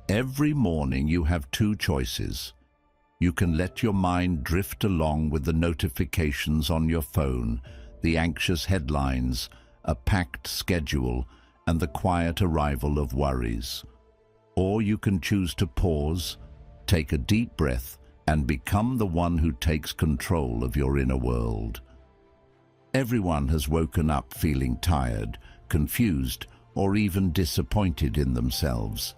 Every morning you have two choices. You can let your mind drift along with the notifications on your phone, the anxious headlines, a packed schedule, and the quiet arrival of worries. Or you can choose to pause, take a deep breath, and become the one who takes control of your inner world. Everyone has woken up feeling tired, confused, or even disappointed in themselves.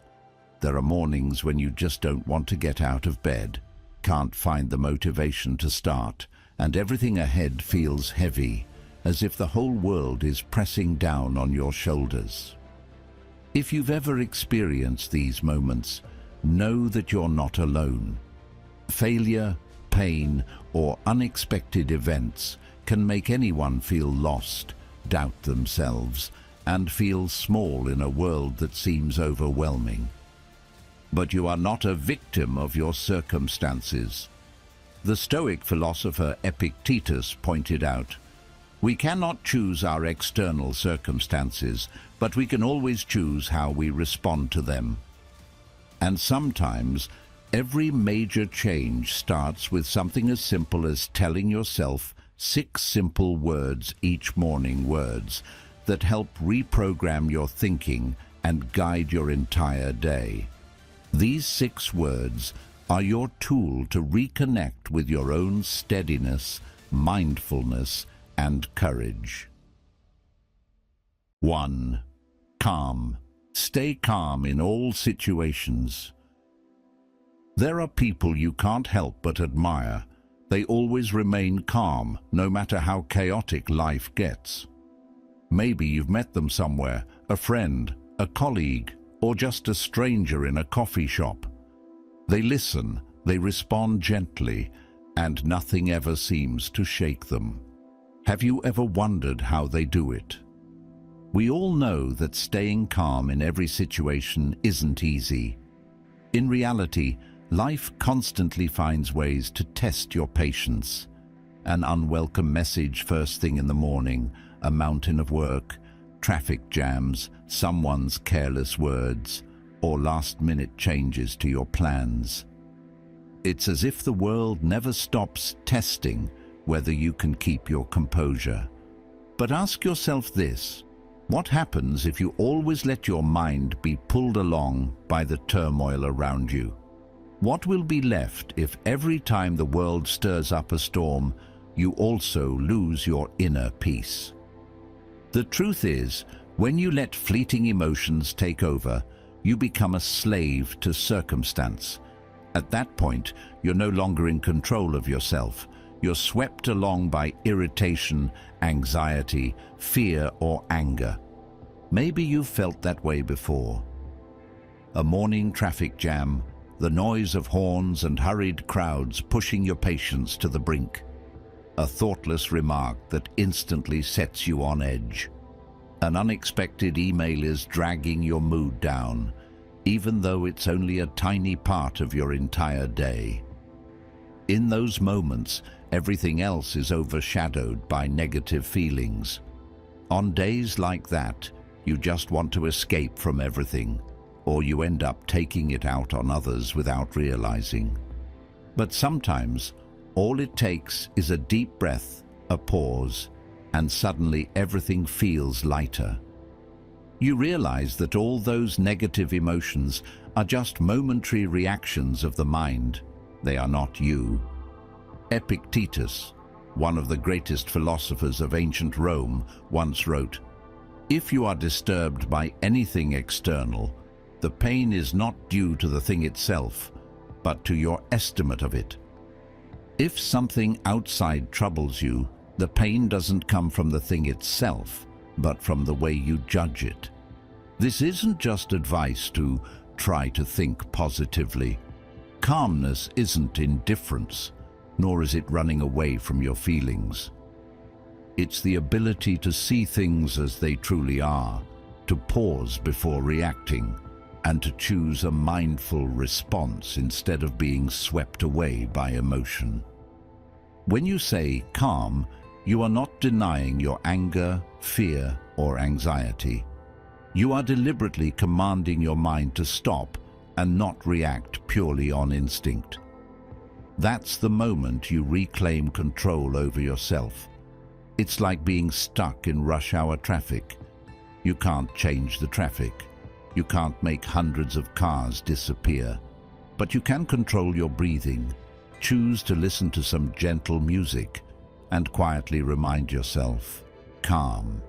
There are mornings when you just don't want to get out of bed, can't find the motivation to start, and everything ahead feels heavy, as if the whole world is pressing down on your shoulders. If you've ever experienced these moments, know that you're not alone. Failure, pain, or unexpected events can make anyone feel lost, doubt themselves, and feel small in a world that seems overwhelming. But you are not a victim of your circumstances. The Stoic philosopher Epictetus pointed out, "We cannot choose our external circumstances, but we can always choose how we respond to them." And sometimes, every major change starts with something as simple as telling yourself 6 simple words each morning, words that help reprogram your thinking and guide your entire day. These 6 words are your tool to reconnect with your own steadiness, mindfulness, and courage. 1. Calm. Stay calm in all situations. There are people you can't help but admire. They always remain calm, no matter how chaotic life gets. Maybe you've met them somewhere, a friend, a colleague, or just a stranger in a coffee shop. They listen, they respond gently, and nothing ever seems to shake them. Have you ever wondered how they do it? We all know that staying calm in every situation isn't easy. In reality, life constantly finds ways to test your patience. An unwelcome message first thing in the morning, a mountain of work, traffic jams, someone's careless words, or last-minute changes to your plans. It's as if the world never stops testing whether you can keep your composure. But ask yourself this: what happens if you always let your mind be pulled along by the turmoil around you? What will be left if every time the world stirs up a storm, you also lose your inner peace? The truth is, when you let fleeting emotions take over, you become a slave to circumstance. At that point, you're no longer in control of yourself. You're swept along by irritation, anxiety, fear, or anger. Maybe you've felt that way before. A morning traffic jam, the noise of horns and hurried crowds pushing your patience to the brink. A thoughtless remark that instantly sets you on edge. An unexpected email is dragging your mood down, even though it's only a tiny part of your entire day. In those moments, everything else is overshadowed by negative feelings. On days like that, you just want to escape from everything, or you end up taking it out on others without realizing. But sometimes, all it takes is a deep breath, a pause, and suddenly everything feels lighter. You realize that all those negative emotions are just momentary reactions of the mind. They are not you. Epictetus, one of the greatest philosophers of ancient Rome, once wrote, "If you are disturbed by anything external, the pain is not due to the thing itself, but to your estimate of it." If something outside troubles you, the pain doesn't come from the thing itself, but from the way you judge it. This isn't just advice to try to think positively. Calmness isn't indifference, nor is it running away from your feelings. It's the ability to see things as they truly are, to pause before reacting, and to choose a mindful response instead of being swept away by emotion. When you say calm, you are not denying your anger, fear, or anxiety. You are deliberately commanding your mind to stop and not react purely on instinct. That's the moment you reclaim control over yourself. It's like being stuck in rush hour traffic. You can't change the traffic. You can't make hundreds of cars disappear. But you can control your breathing, choose to listen to some gentle music, and quietly remind yourself, calm.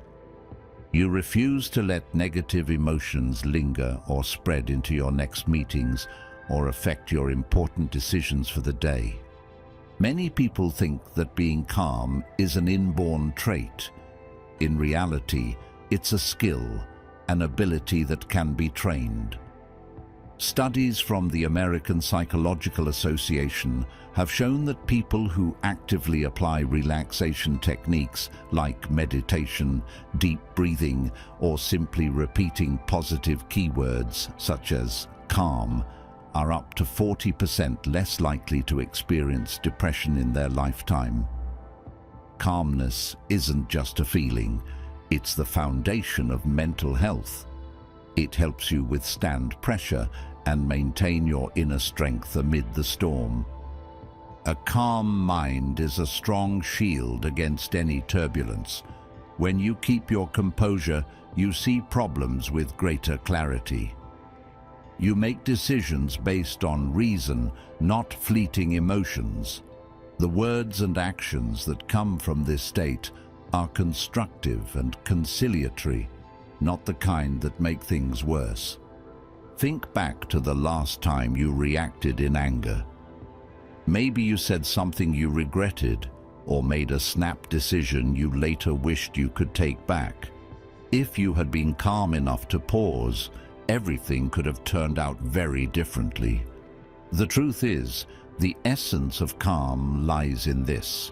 You refuse to let negative emotions linger or spread into your next meetings or affect your important decisions for the day. Many people think that being calm is an inborn trait. In reality, it's a skill, an ability that can be trained. Studies from the American Psychological Association have shown that people who actively apply relaxation techniques like meditation, deep breathing, or simply repeating positive keywords such as calm are up to 40% less likely to experience depression in their lifetime. Calmness isn't just a feeling, it's the foundation of mental health. It helps you withstand pressure and maintain your inner strength amid the storm. A calm mind is a strong shield against any turbulence. When you keep your composure, you see problems with greater clarity. You make decisions based on reason, not fleeting emotions. The words and actions that come from this state are constructive and conciliatory, not the kind that make things worse. Think back to the last time you reacted in anger. Maybe you said something you regretted, or made a snap decision you later wished you could take back. If you had been calm enough to pause, everything could have turned out very differently. The truth is, the essence of calm lies in this.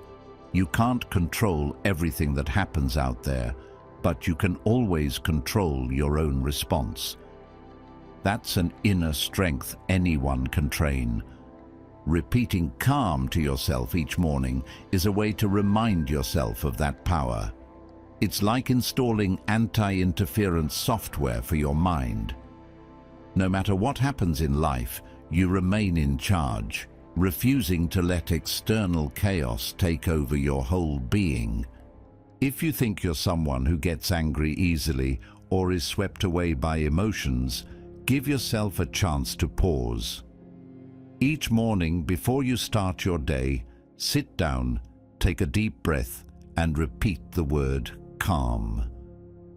You can't control everything that happens out there, but you can always control your own response. That's an inner strength anyone can train. Repeating calm to yourself each morning is a way to remind yourself of that power. It's like installing anti-interference software for your mind. No matter what happens in life, you remain in charge, refusing to let external chaos take over your whole being. If you think you're someone who gets angry easily or is swept away by emotions, give yourself a chance to pause. Each morning before you start your day, sit down, take a deep breath, and repeat the word calm.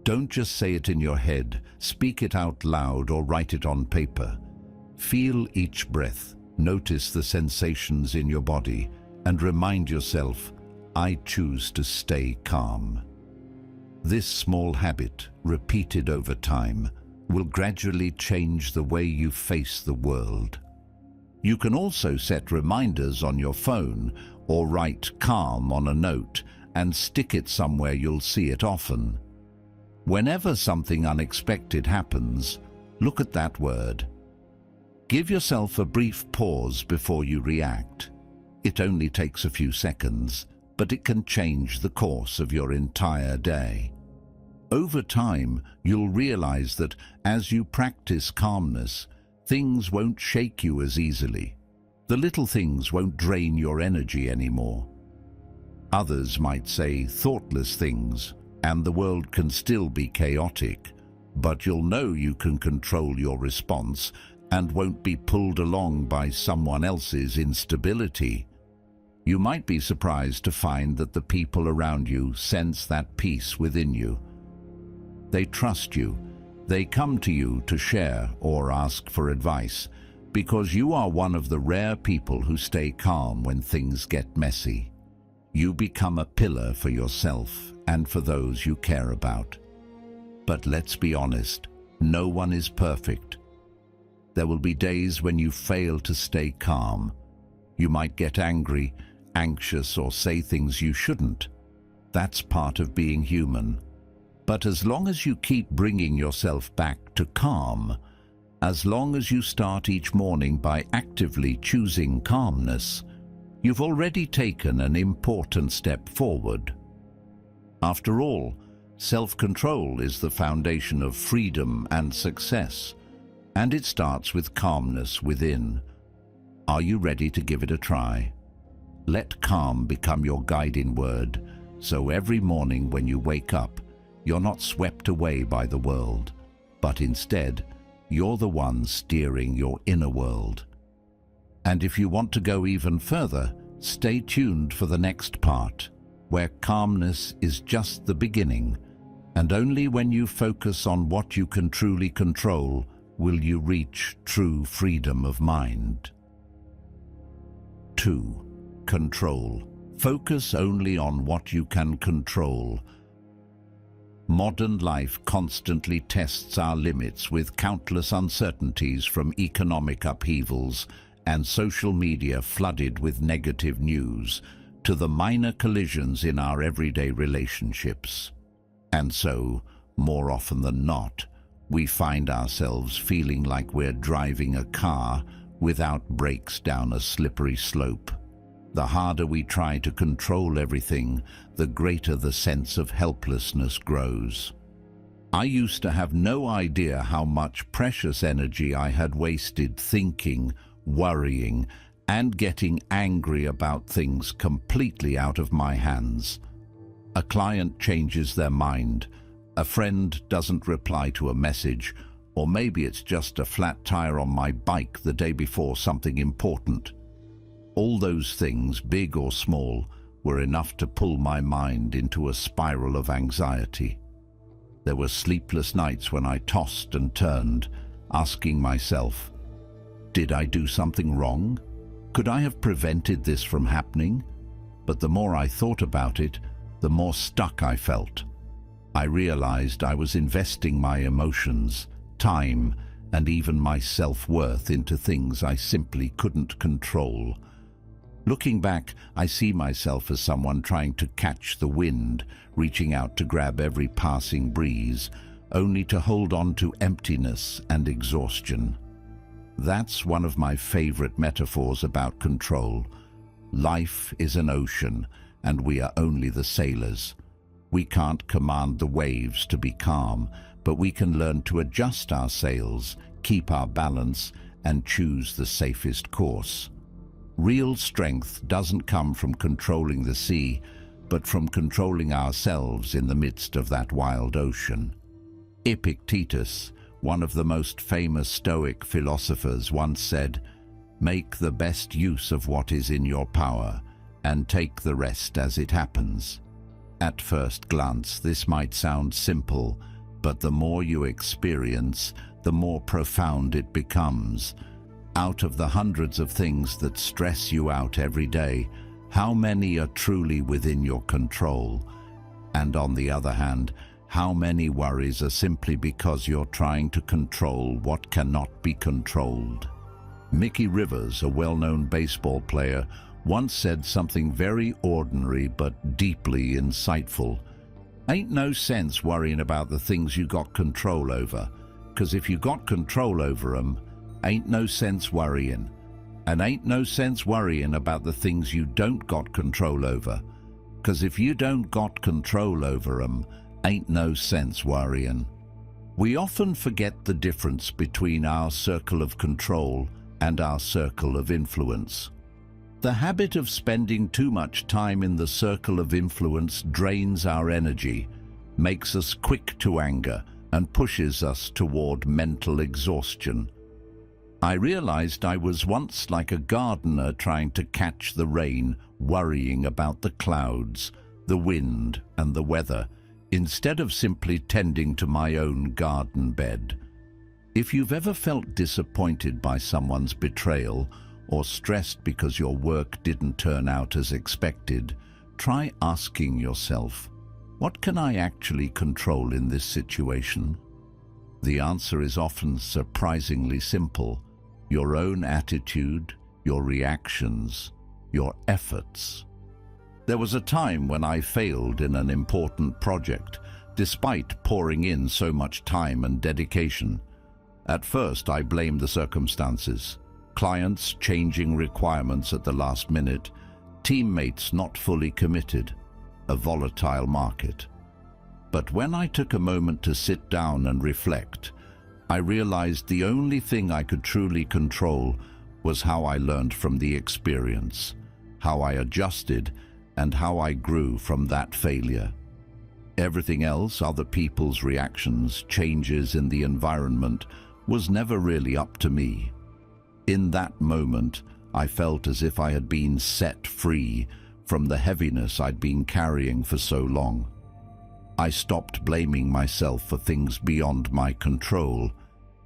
Don't just say it in your head, speak it out loud or write it on paper. Feel each breath, notice the sensations in your body, and remind yourself, I choose to stay calm. This small habit, repeated over time, will gradually change the way you face the world. You can also set reminders on your phone or write calm on a note and stick it somewhere you'll see it often. Whenever something unexpected happens, look at that word. Give yourself a brief pause before you react. It only takes a few seconds, but it can change the course of your entire day. Over time, you'll realize that as you practice calmness, things won't shake you as easily. The little things won't drain your energy anymore. Others might say thoughtless things, and the world can still be chaotic, but you'll know you can control your response and won't be pulled along by someone else's instability. You might be surprised to find that the people around you sense that peace within you. They trust you. They come to you to share or ask for advice because you are one of the rare people who stay calm when things get messy. You become a pillar for yourself and for those you care about. But let's be honest, no one is perfect. There will be days when you fail to stay calm. You might get angry, anxious, or say things you shouldn't. That's part of being human. But as long as you keep bringing yourself back to calm, as long as you start each morning by actively choosing calmness, you've already taken an important step forward. After all, self-control is the foundation of freedom and success. And it starts with calmness within. Are you ready to give it a try? Let calm become your guiding word, so every morning when you wake up, you're not swept away by the world, but instead, you're the one steering your inner world. And if you want to go even further, stay tuned for the next part, where calmness is just the beginning, and only when you focus on what you can truly control will you reach true freedom of mind. 2. Control. Focus only on what you can control. Modern life constantly tests our limits with countless uncertainties, from economic upheavals and social media flooded with negative news to the minor collisions in our everyday relationships. And so, more often than not, we find ourselves feeling like we're driving a car without brakes down a slippery slope. The harder we try to control everything, the greater the sense of helplessness grows. I used to have no idea how much precious energy I had wasted thinking, worrying, and getting angry about things completely out of my hands. A client changes their mind, a friend doesn't reply to a message, or maybe it's just a flat tire on my bike the day before something important. All those things, big or small, were enough to pull my mind into a spiral of anxiety. There were sleepless nights when I tossed and turned, asking myself, did I do something wrong? Could I have prevented this from happening? But the more I thought about it, the more stuck I felt. I realized I was investing my emotions, time, and even my self-worth into things I simply couldn't control. Looking back, I see myself as someone trying to catch the wind, reaching out to grab every passing breeze, only to hold on to emptiness and exhaustion. That's one of my favorite metaphors about control. Life is an ocean, and we are only the sailors. We can't command the waves to be calm, but we can learn to adjust our sails, keep our balance, and choose the safest course. Real strength doesn't come from controlling the sea, but from controlling ourselves in the midst of that wild ocean. Epictetus, one of the most famous Stoic philosophers, once said, "Make the best use of what is in your power, and take the rest as it happens." At first glance, this might sound simple, but the more you experience, the more profound it becomes. Out of the hundreds of things that stress you out every day, how many are truly within your control? And on the other hand, how many worries are simply because you're trying to control what cannot be controlled? Mickey Rivers, a well-known baseball player, once said something very ordinary but deeply insightful. Ain't no sense worrying about the things you got control over, 'cause if you got control over 'em, ain't no sense worrying. And ain't no sense worrying about the things you don't got control over, 'cause if you don't got control over 'em, ain't no sense worrying. We often forget the difference between our circle of control and our circle of influence. The habit of spending too much time in the circle of influence drains our energy, makes us quick to anger, and pushes us toward mental exhaustion. I realized I was once like a gardener trying to catch the rain, worrying about the clouds, the wind, and the weather, instead of simply tending to my own garden bed. If you've ever felt disappointed by someone's betrayal, or stressed because your work didn't turn out as expected, try asking yourself, what can I actually control in this situation? The answer is often surprisingly simple: your own attitude, your reactions, your efforts. There was a time when I failed in an important project, despite pouring in so much time and dedication. At first, I blamed the circumstances: clients changing requirements at the last minute, teammates not fully committed, a volatile market. But when I took a moment to sit down and reflect, I realized the only thing I could truly control was how I learned from the experience, how I adjusted, and how I grew from that failure. Everything else, other people's reactions, changes in the environment, was never really up to me. In that moment, I felt as if I had been set free from the heaviness I'd been carrying for so long. I stopped blaming myself for things beyond my control,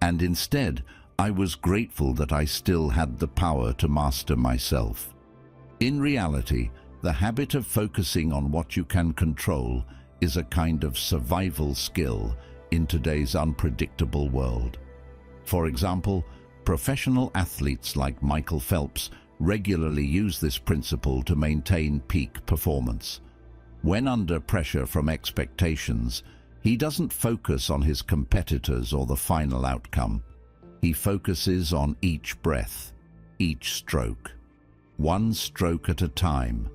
and instead, I was grateful that I still had the power to master myself. In reality, the habit of focusing on what you can control is a kind of survival skill in today's unpredictable world. For example, professional athletes like Michael Phelps regularly use this principle to maintain peak performance. When under pressure from expectations, he doesn't focus on his competitors or the final outcome. He focuses on each breath, each stroke, one stroke at a time.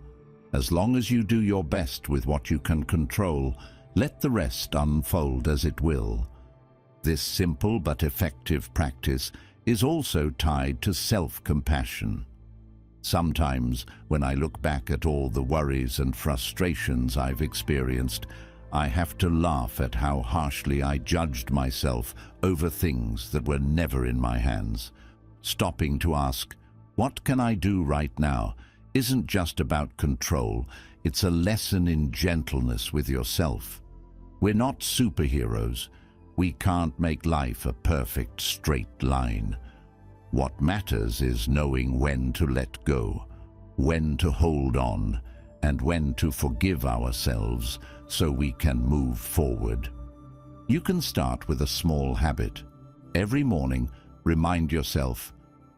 As long as you do your best with what you can control, let the rest unfold as it will. This simple but effective practice is also tied to self-compassion. Sometimes, when I look back at all the worries and frustrations I've experienced, I have to laugh at how harshly I judged myself over things that were never in my hands. Stopping to ask, what can I do right now, isn't just about control, it's a lesson in gentleness with yourself. We're not superheroes. We can't make life a perfect straight line. What matters is knowing when to let go, when to hold on, and when to forgive ourselves so we can move forward. You can start with a small habit. Every morning, remind yourself,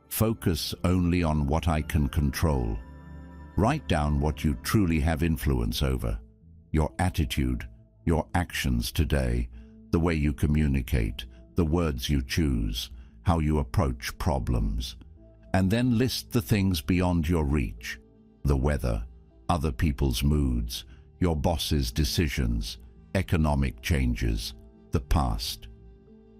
focus only on what I can control. Write down what you truly have influence over, your attitude, your actions today, the way you communicate, the words you choose, how you approach problems. And then list the things beyond your reach, the weather, other people's moods, your boss's decisions, economic changes, the past.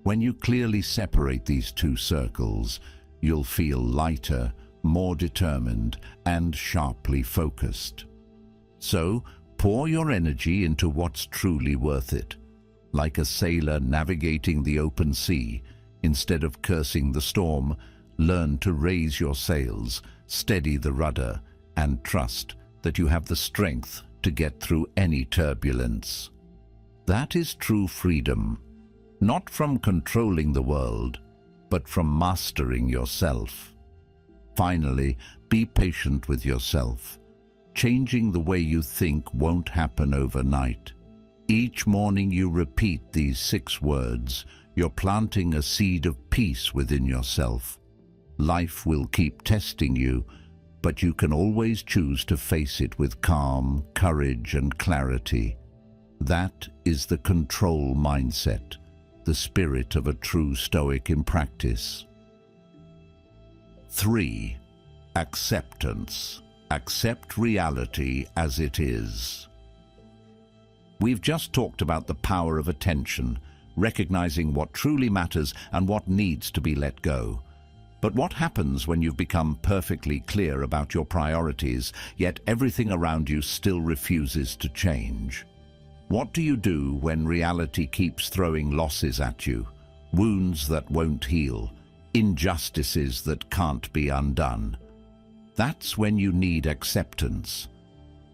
When you clearly separate these two circles, you'll feel lighter, more determined, and sharply focused. So, pour your energy into what's truly worth it. Like a sailor navigating the open sea, instead of cursing the storm, learn to raise your sails, steady the rudder, and trust that you have the strength to get through any turbulence. That is true freedom, not from controlling the world, but from mastering yourself. Finally, be patient with yourself. Changing the way you think won't happen overnight. Each morning you repeat these 6 words, you're planting a seed of peace within yourself. Life will keep testing you, but you can always choose to face it with calm, courage, and clarity. That is the control mindset, the spirit of a true Stoic in practice. 3. Acceptance. Accept reality as it is. We've just talked about the power of attention, recognizing what truly matters and what needs to be let go. But what happens when you've become perfectly clear about your priorities, yet everything around you still refuses to change? What do you do when reality keeps throwing losses at you, wounds that won't heal, injustices that can't be undone? That's when you need acceptance.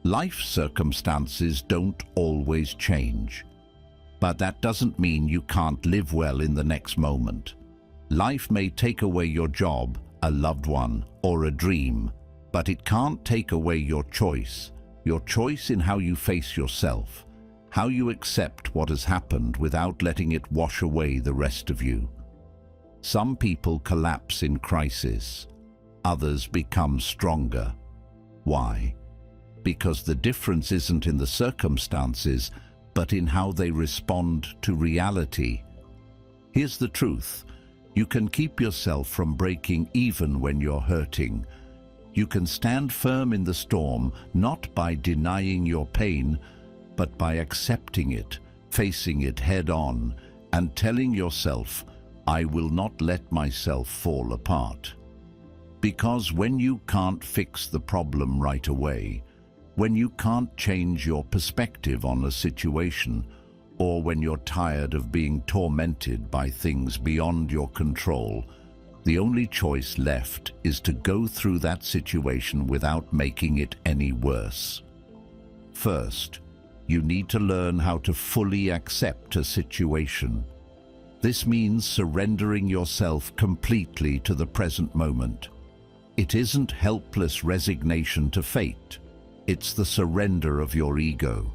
Life circumstances don't always change, but that doesn't mean you can't live well in the next moment. Life may take away your job, a loved one, or a dream, but it can't take away your choice in how you face yourself, how you accept what has happened without letting it wash away the rest of you. Some people collapse in crisis, others become stronger. Why? Because the difference isn't in the circumstances, but in how they respond to reality. Here's the truth. You can keep yourself from breaking even when you're hurting. You can stand firm in the storm, not by denying your pain, but by accepting it, facing it head on, and telling yourself, I will not let myself fall apart. Because when you can't fix the problem right away, when you can't change your perspective on a situation, or when you're tired of being tormented by things beyond your control, the only choice left is to go through that situation without making it any worse. First, you need to learn how to fully accept a situation. This means surrendering yourself completely to the present moment. It isn't helpless resignation to fate. It's the surrender of your ego.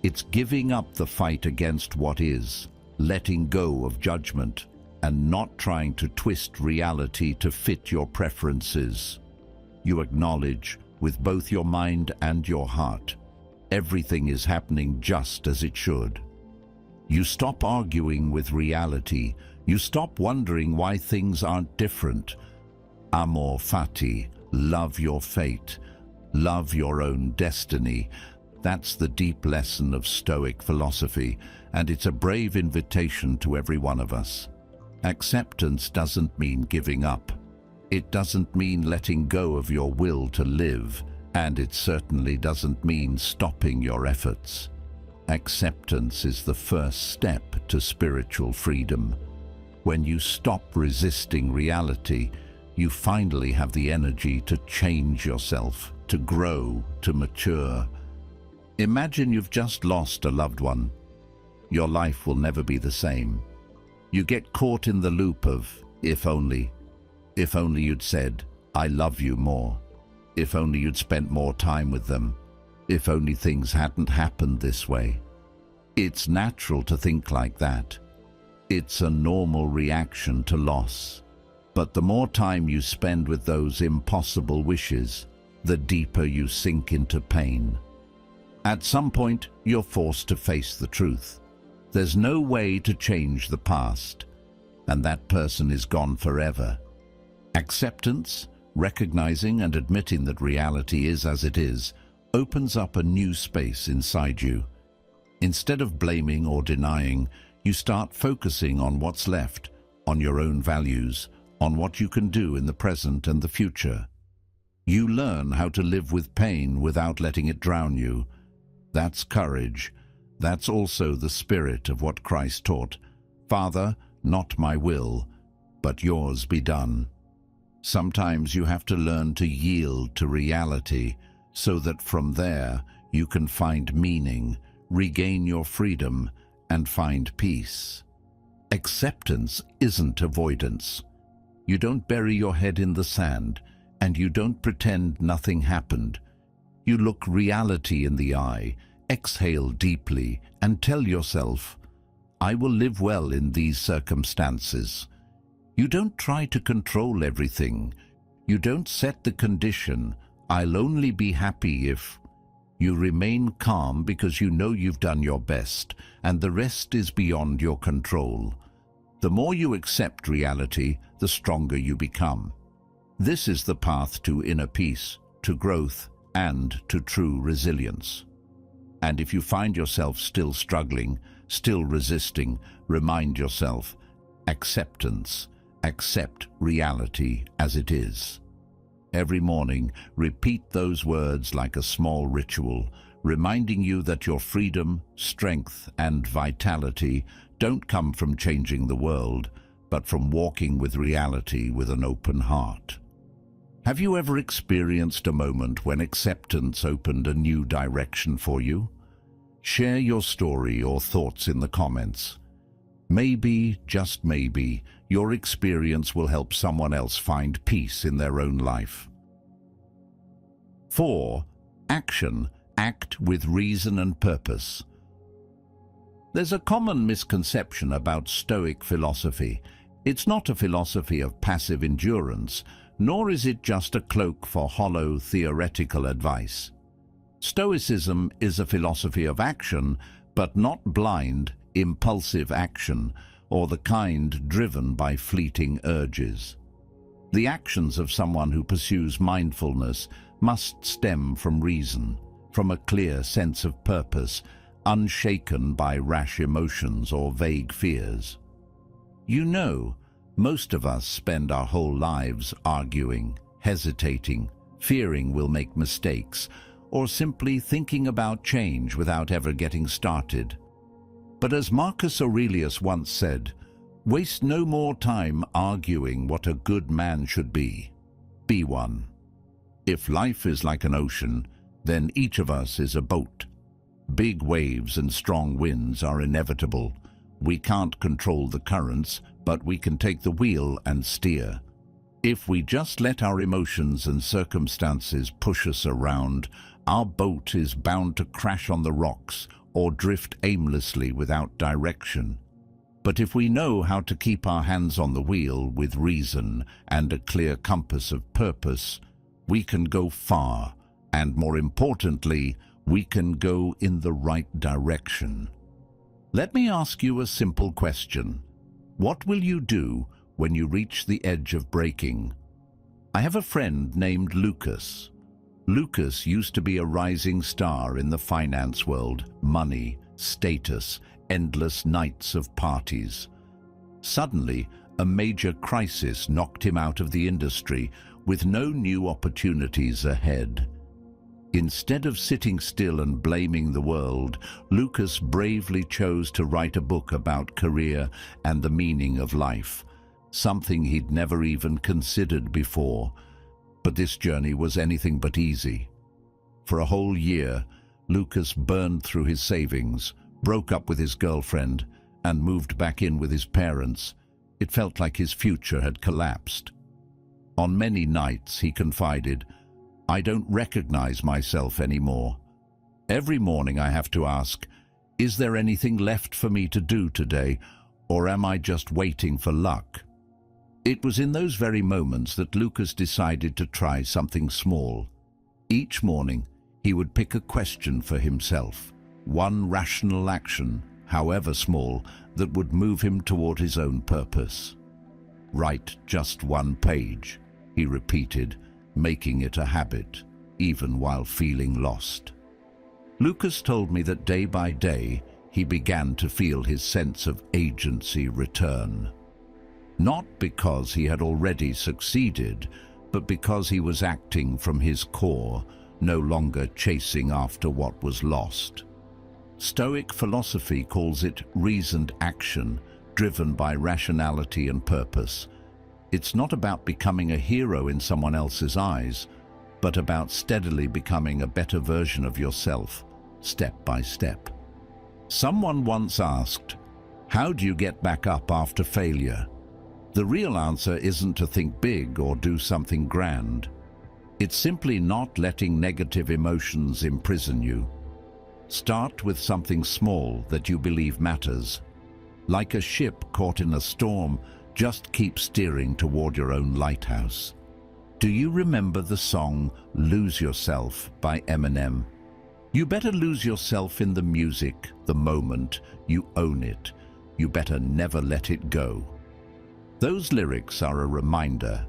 It's giving up the fight against what is, letting go of judgment, and not trying to twist reality to fit your preferences. You acknowledge, with both your mind and your heart, everything is happening just as it should. You stop arguing with reality. You stop wondering why things aren't different. Amor fati, love your fate, love your own destiny. That's the deep lesson of Stoic philosophy, and it's a brave invitation to every one of us. Acceptance doesn't mean giving up. It doesn't mean letting go of your will to live, and it certainly doesn't mean stopping your efforts. Acceptance is the first step to spiritual freedom. When you stop resisting reality, you finally have the energy to change yourself, to grow, to mature. Imagine you've just lost a loved one. Your life will never be the same. You get caught in the loop of, if only you'd said, I love you more. If only you'd spent more time with them. If only things hadn't happened this way. It's natural to think like that. It's a normal reaction to loss. But the more time you spend with those impossible wishes, the deeper you sink into pain. At some point, you're forced to face the truth. There's no way to change the past, and that person is gone forever. Acceptance, recognizing and admitting that reality is as it is, opens up a new space inside you. Instead of blaming or denying, you start focusing on what's left, on your own values, on what you can do in the present and the future. You learn how to live with pain without letting it drown you. That's courage. That's also the spirit of what Christ taught. Father, not my will, but yours be done. Sometimes you have to learn to yield to reality so that from there you can find meaning, regain your freedom, and find peace. Acceptance isn't avoidance. You don't bury your head in the sand, and you don't pretend nothing happened. You look reality in the eye, exhale deeply, and tell yourself, I will live well in these circumstances. You don't try to control everything. You don't set the condition, I'll only be happy if. You remain calm because you know you've done your best, and the rest is beyond your control. The more you accept reality, the stronger you become. This is the path to inner peace, to growth, and to true resilience. And if you find yourself still struggling, still resisting, remind yourself, acceptance, accept reality as it is. Every morning, repeat those words like a small ritual, reminding you that your freedom, strength, and vitality don't come from changing the world, but from walking with reality with an open heart. Have you ever experienced a moment when acceptance opened a new direction for you? Share your story or thoughts in the comments. Maybe, just maybe, your experience will help someone else find peace in their own life. 4. Action. Act with reason and purpose. There's a common misconception about Stoic philosophy. It's not a philosophy of passive endurance, nor is it just a cloak for hollow theoretical advice. Stoicism is a philosophy of action, but not blind, impulsive action, or the kind driven by fleeting urges. The actions of someone who pursues mindfulness must stem from reason, from a clear sense of purpose, unshaken by rash emotions or vague fears. You know Most of us spend our whole lives arguing, hesitating, fearing we'll make mistakes, or simply thinking about change without ever getting started. But as Marcus Aurelius once said, waste no more time arguing what a good man should be. Be one. If life is like an ocean, then each of us is a boat. Big waves and strong winds are inevitable. We can't control the currents, but we can take the wheel and steer. If we just let our emotions and circumstances push us around, our boat is bound to crash on the rocks or drift aimlessly without direction. But if we know how to keep our hands on the wheel with reason and a clear compass of purpose, we can go far, and more importantly, we can go in the right direction. Let me ask you a simple question. What will you do when you reach the edge of breaking? I have a friend named Lucas. Lucas used to be a rising star in the finance world, money, status, endless nights of parties. Suddenly, a major crisis knocked him out of the industry with no new opportunities ahead. Instead of sitting still and blaming the world, Lucas bravely chose to write a book about career and the meaning of life, something he'd never even considered before. But this journey was anything but easy. For a whole year, Lucas burned through his savings, broke up with his girlfriend, and moved back in with his parents. It felt like his future had collapsed. On many nights, he confided, "I don't recognize myself anymore. Every morning I have to ask, is there anything left for me to do today, or am I just waiting for luck?" It was in those very moments that Lucas decided to try something small. Each morning, he would pick a question for himself, one rational action, however small, that would move him toward his own purpose. "Write just one page," he repeated, making it a habit, even while feeling lost. Lucas told me that day by day, he began to feel his sense of agency return. Not because he had already succeeded, but because he was acting from his core, no longer chasing after what was lost. Stoic philosophy calls it reasoned action, driven by rationality and purpose. It's not about becoming a hero in someone else's eyes, but about steadily becoming a better version of yourself, step by step. Someone once asked, "How do you get back up after failure?" The real answer isn't to think big or do something grand. It's simply not letting negative emotions imprison you. Start with something small that you believe matters. Like a ship caught in a storm, just keep steering toward your own lighthouse. Do you remember the song "Lose Yourself" by Eminem? You better lose yourself in the music, the moment. You own it. You better never let it go. Those lyrics are a reminder.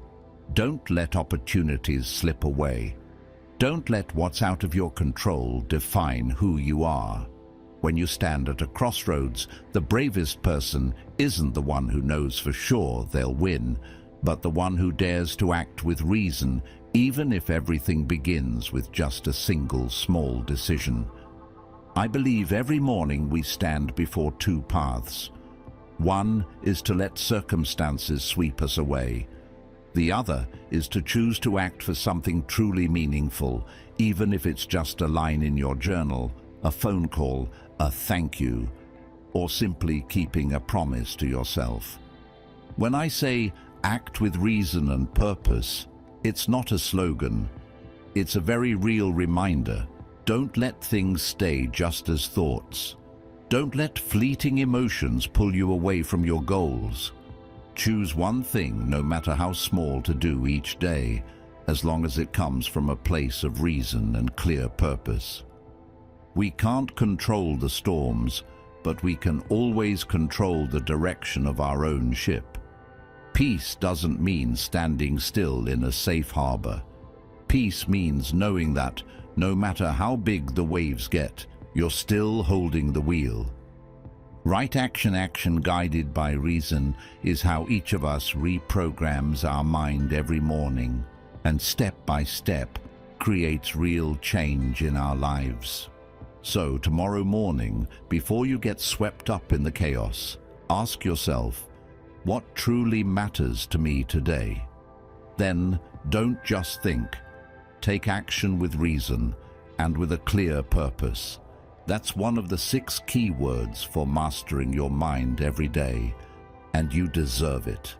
Don't let opportunities slip away. Don't let what's out of your control define who you are. When you stand at a crossroads, the bravest person isn't the one who knows for sure they'll win, but the one who dares to act with reason, even if everything begins with just a single small decision. I believe every morning we stand before two paths. One is to let circumstances sweep us away. The other is to choose to act for something truly meaningful, even if it's just a line in your journal, a phone call, a thank you, or simply keeping a promise to yourself. When I say act with reason and purpose, it's not a slogan. It's a very real reminder. Don't let things stay just as thoughts. Don't let fleeting emotions pull you away from your goals. Choose one thing, no matter how small, to do each day, as long as it comes from a place of reason and clear purpose. We can't control the storms, but we can always control the direction of our own ship. Peace doesn't mean standing still in a safe harbor. Peace means knowing that, no matter how big the waves get, you're still holding the wheel. Right action guided by reason is how each of us reprograms our mind every morning and step by step creates real change in our lives. So tomorrow morning, before you get swept up in the chaos, ask yourself, what truly matters to me today? Then don't just think. Take action with reason and with a clear purpose. That's one of the 6 key words for mastering your mind every day, and you deserve it.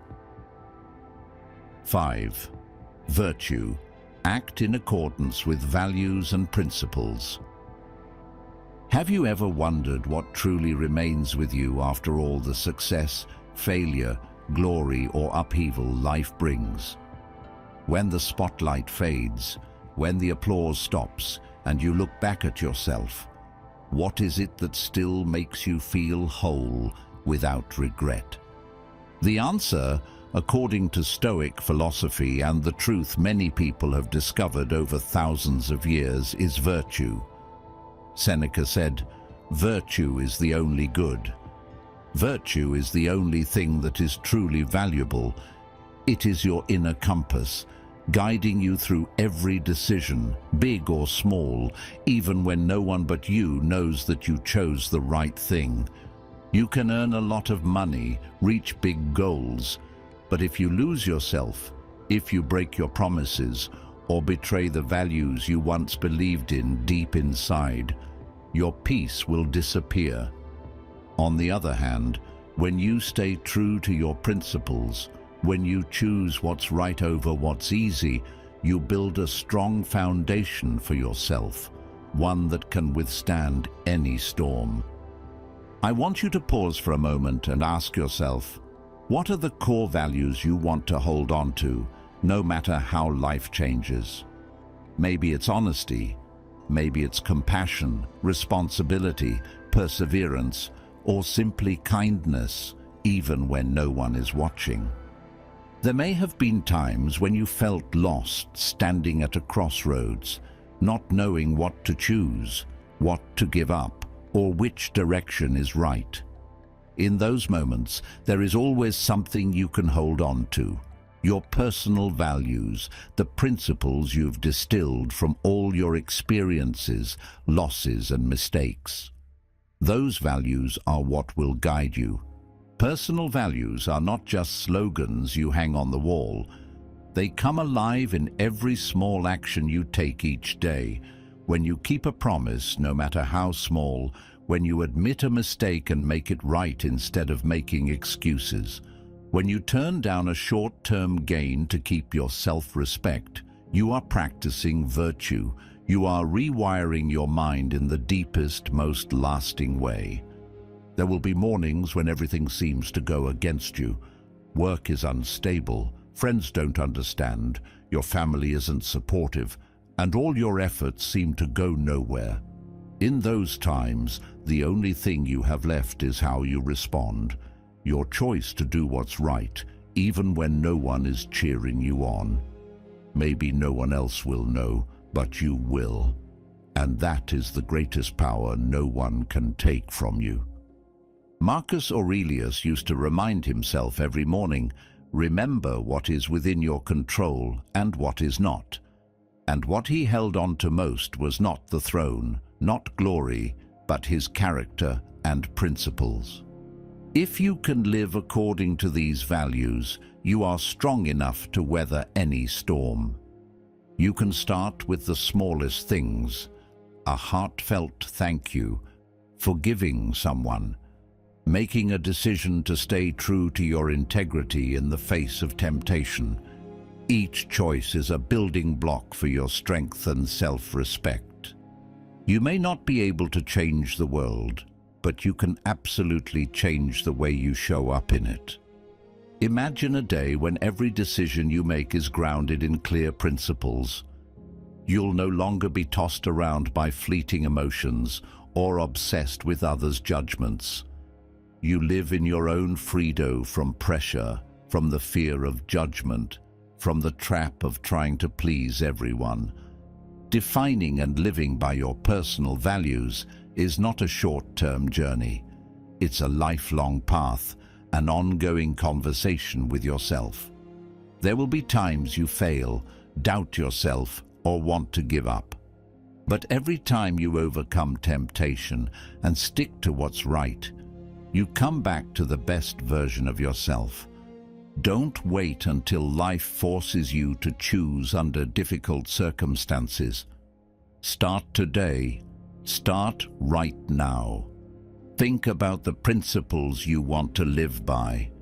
5. Virtue. Act in accordance with values and principles. Have you ever wondered what truly remains with you after all the success, failure, glory, or upheaval life brings? When the spotlight fades, when the applause stops, and you look back at yourself, what is it that still makes you feel whole without regret? The answer, according to Stoic philosophy and the truth many people have discovered over thousands of years, is virtue. Seneca said, "Virtue is the only good." Virtue is the only thing that is truly valuable. It is your inner compass, guiding you through every decision, big or small, even when no one but you knows that you chose the right thing. You can earn a lot of money, reach big goals, but if you lose yourself, if you break your promises, or betray the values you once believed in deep inside, your peace will disappear. On the other hand, when you stay true to your principles, when you choose what's right over what's easy, you build a strong foundation for yourself, one that can withstand any storm. I want you to pause for a moment and ask yourself, what are the core values you want to hold on to, no matter how life changes? Maybe it's honesty, maybe it's compassion, responsibility, perseverance, or simply kindness, even when no one is watching. There may have been times when you felt lost, standing at a crossroads, not knowing what to choose, what to give up, or which direction is right. In those moments, there is always something you can hold on to. Your personal values, the principles you've distilled from all your experiences, losses, and mistakes. Those values are what will guide you. Personal values are not just slogans you hang on the wall. They come alive in every small action you take each day. When you keep a promise, no matter how small, when you admit a mistake and make it right instead of making excuses, when you turn down a short-term gain to keep your self-respect, you are practicing virtue. You are rewiring your mind in the deepest, most lasting way. There will be mornings when everything seems to go against you. Work is unstable, friends don't understand, your family isn't supportive, and all your efforts seem to go nowhere. In those times, the only thing you have left is how you respond. Your choice to do what's right, even when no one is cheering you on. Maybe no one else will know, but you will. And that is the greatest power no one can take from you. Marcus Aurelius used to remind himself every morning, remember what is within your control and what is not. And what he held on to most was not the throne, not glory, but his character and principles. If you can live according to these values, you are strong enough to weather any storm. You can start with the smallest things, a heartfelt thank you, forgiving someone, making a decision to stay true to your integrity in the face of temptation. Each choice is a building block for your strength and self-respect. You may not be able to change the world, but you can absolutely change the way you show up in it. Imagine a day when every decision you make is grounded in clear principles. You'll no longer be tossed around by fleeting emotions or obsessed with others' judgments. You live in your own freedom from pressure, from the fear of judgment, from the trap of trying to please everyone. Defining and living by your personal values is not a short-term journey. It's a lifelong path, an ongoing conversation with yourself. There will be times you fail, doubt yourself, or want to give up. But every time you overcome temptation and stick to what's right, you come back to the best version of yourself. Don't wait until life forces you to choose under difficult circumstances. Start today. Start right now. Think about the principles you want to live by,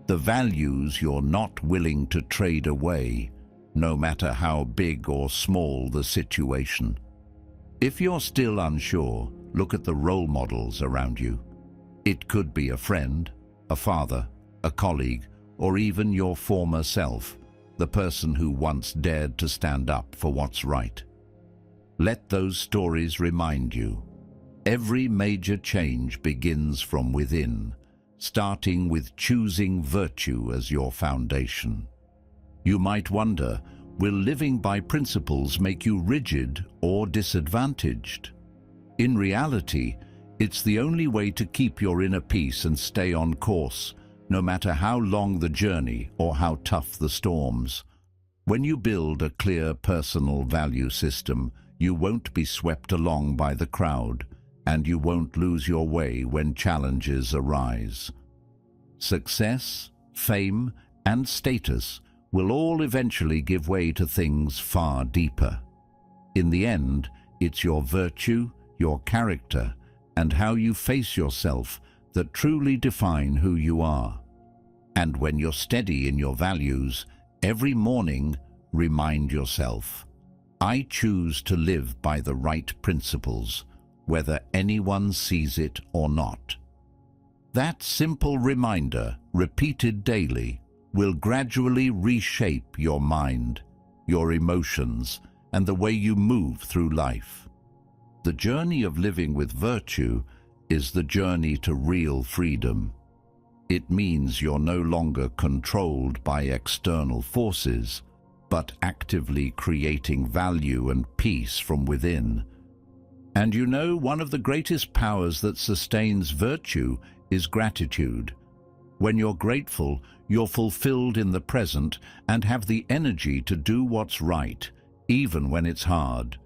the values you're not willing to trade away, no matter how big or small the situation. If you're still unsure, look at the role models around you. It could be a friend, a father, a colleague, or even your former self, the person who once dared to stand up for what's right. Let those stories remind you. Every major change begins from within, starting with choosing virtue as your foundation. You might wonder, will living by principles make you rigid or disadvantaged? In reality, it's the only way to keep your inner peace and stay on course, no matter how long the journey or how tough the storms. When you build a clear personal value system, you won't be swept along by the crowd, and you won't lose your way when challenges arise. Success, fame, and status will all eventually give way to things far deeper. In the end, it's your virtue, your character, and how you face yourself that truly define who you are. And when you're steady in your values, every morning remind yourself, I choose to live by the right principles, whether anyone sees it or not. That simple reminder, repeated daily, will gradually reshape your mind, your emotions, and the way you move through life. The journey of living with virtue is the journey to real freedom. It means you're no longer controlled by external forces, but actively creating value and peace from within. And you know, one of the greatest powers that sustains virtue is gratitude. When you're grateful, you're fulfilled in the present and have the energy to do what's right, even when it's hard.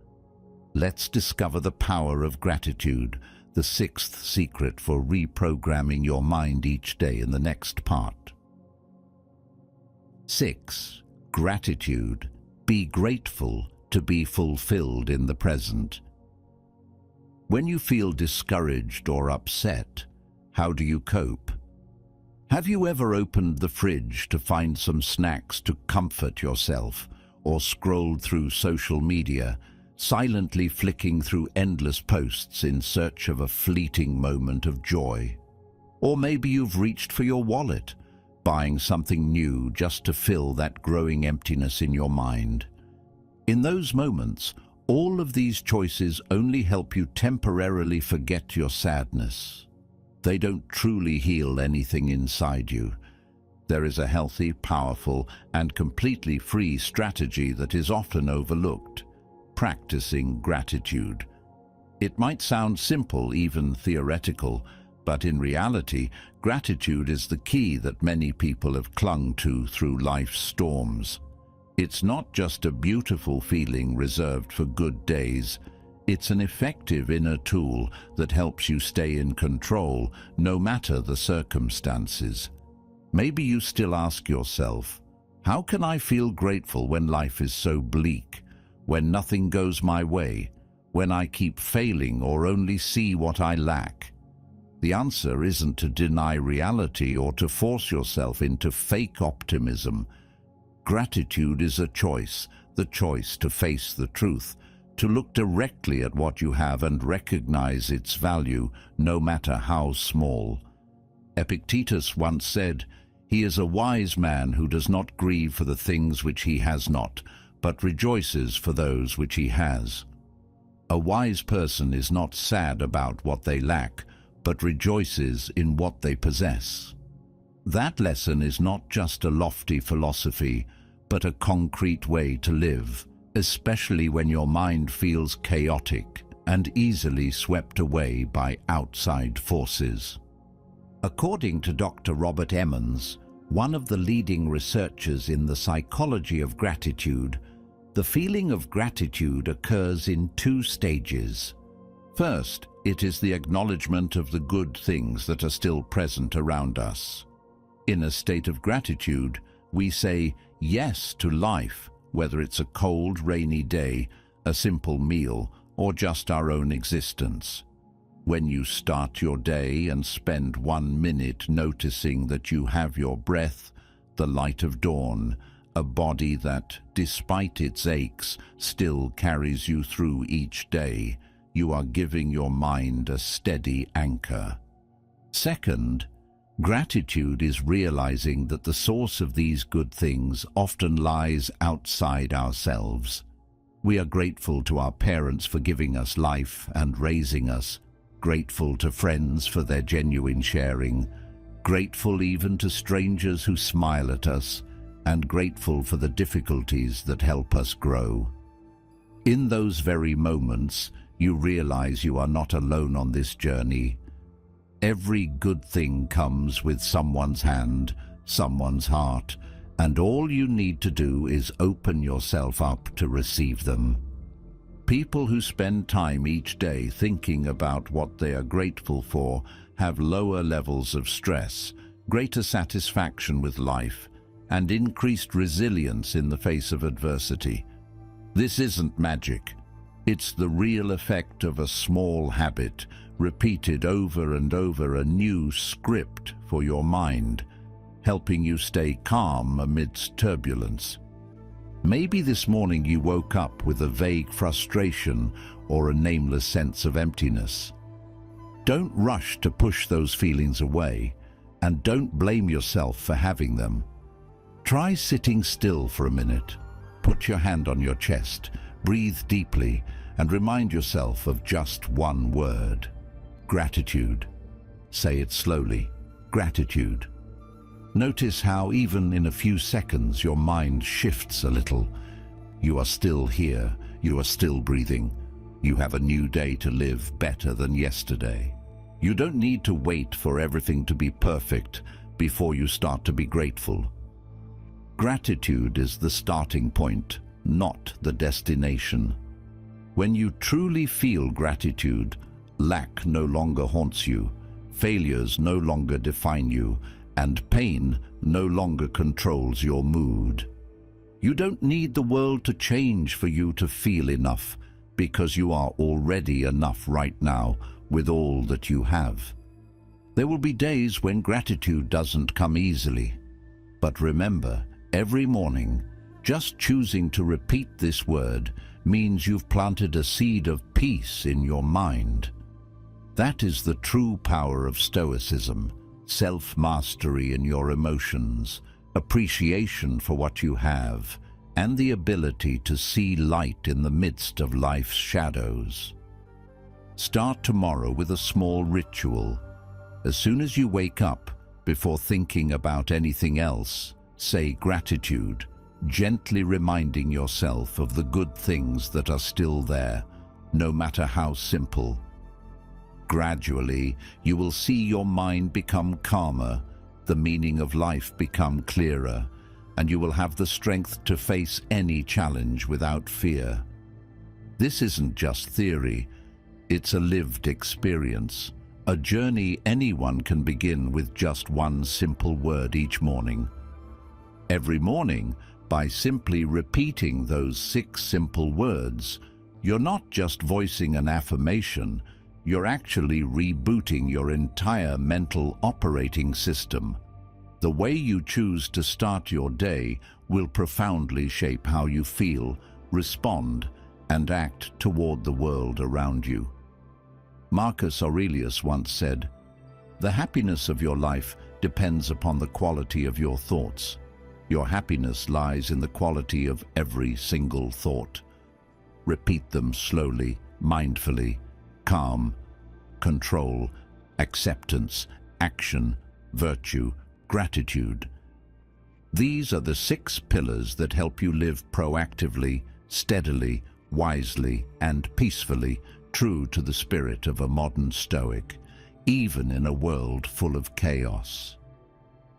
Let's discover the power of gratitude, the sixth secret for reprogramming your mind each day in the next part. 6. Gratitude. Be grateful to be fulfilled in the present. When you feel discouraged or upset, how do you cope? Have you ever opened the fridge to find some snacks to comfort yourself, or scrolled through social media, silently flicking through endless posts in search of a fleeting moment of joy? Or maybe you've reached for your wallet, buying something new just to fill that growing emptiness in your mind. In those moments, all of these choices only help you temporarily forget your sadness. They don't truly heal anything inside you. There is a healthy, powerful, and completely free strategy that is often overlooked: practicing gratitude. It might sound simple, even theoretical, but in reality, gratitude is the key that many people have clung to through life's storms. It's not just a beautiful feeling reserved for good days. It's an effective inner tool that helps you stay in control, no matter the circumstances. Maybe you still ask yourself, how can I feel grateful when life is so bleak, when nothing goes my way, when I keep failing or only see what I lack? The answer isn't to deny reality or to force yourself into fake optimism. Gratitude is a choice, the choice to face the truth, to look directly at what you have and recognize its value, no matter how small. Epictetus once said, "He is a wise man who does not grieve for the things which he has not, but rejoices for those which he has." A wise person is not sad about what they lack, but rejoices in what they possess. That lesson is not just a lofty philosophy, but a concrete way to live, especially when your mind feels chaotic and easily swept away by outside forces. According to Dr. Robert Emmons, one of the leading researchers in the psychology of gratitude, the feeling of gratitude occurs in two stages. First, it is the acknowledgement of the good things that are still present around us. In a state of gratitude, we say yes to life, whether it's a cold, rainy day, a simple meal, or just our own existence. When you start your day and spend 1 minute noticing that you have your breath, the light of dawn, a body that, despite its aches, still carries you through each day, you are giving your mind a steady anchor. Second, gratitude is realizing that the source of these good things often lies outside ourselves. We are grateful to our parents for giving us life and raising us, grateful to friends for their genuine sharing, grateful even to strangers who smile at us, and grateful for the difficulties that help us grow. In those very moments, you realize you are not alone on this journey. Every good thing comes with someone's hand, someone's heart, and all you need to do is open yourself up to receive them. People who spend time each day thinking about what they are grateful for have lower levels of stress, greater satisfaction with life, and increased resilience in the face of adversity. This isn't magic. It's the real effect of a small habit, repeated over and over, a new script for your mind, helping you stay calm amidst turbulence. Maybe this morning you woke up with a vague frustration or a nameless sense of emptiness. Don't rush to push those feelings away, and don't blame yourself for having them. Try sitting still for a minute. Put your hand on your chest, breathe deeply, and remind yourself of just one word: gratitude. Say it slowly: gratitude. Notice how even in a few seconds your mind shifts a little. You are still here, you are still breathing. You have a new day to live better than yesterday. You don't need to wait for everything to be perfect before you start to be grateful. Gratitude is the starting point, not the destination. When you truly feel gratitude, lack no longer haunts you, failures no longer define you, and pain no longer controls your mood. You don't need the world to change for you to feel enough, because you are already enough right now with all that you have. There will be days when gratitude doesn't come easily. But remember, every morning, just choosing to repeat this word means you've planted a seed of peace in your mind. That is the true power of Stoicism. Self-mastery in your emotions, appreciation for what you have, and the ability to see light in the midst of life's shadows. Start tomorrow with a small ritual. As soon as you wake up, before thinking about anything else, say gratitude, gently reminding yourself of the good things that are still there, no matter how simple. Gradually, you will see your mind become calmer, the meaning of life become clearer, and you will have the strength to face any challenge without fear. This isn't just theory, it's a lived experience, a journey anyone can begin with just one simple word each morning. Every morning, by simply repeating those 6 simple words, you're not just voicing an affirmation, you're actually rebooting your entire mental operating system. The way you choose to start your day will profoundly shape how you feel, respond, and act toward the world around you. Marcus Aurelius once said, "The happiness of your life depends upon the quality of your thoughts. Your happiness lies in the quality of every single thought." Repeat them slowly, mindfully. Calm, control, acceptance, action, virtue, gratitude. These are the 6 pillars that help you live proactively, steadily, wisely, and peacefully, true to the spirit of a modern Stoic. even in a world full of chaos.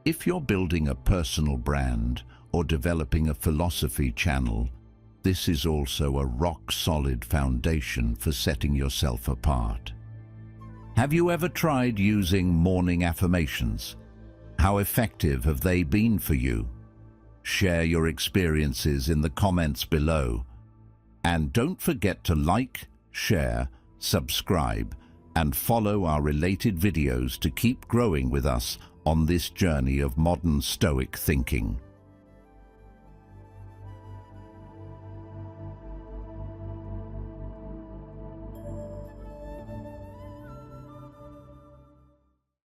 If you're building a personal brand or developing a philosophy channel, this is also a rock-solid foundation for setting yourself apart. Have you ever tried using morning affirmations? How effective have they been for you? Share your experiences in the comments below. And don't forget to like, share, subscribe, and follow our related videos to keep growing with us on this journey of modern Stoic thinking.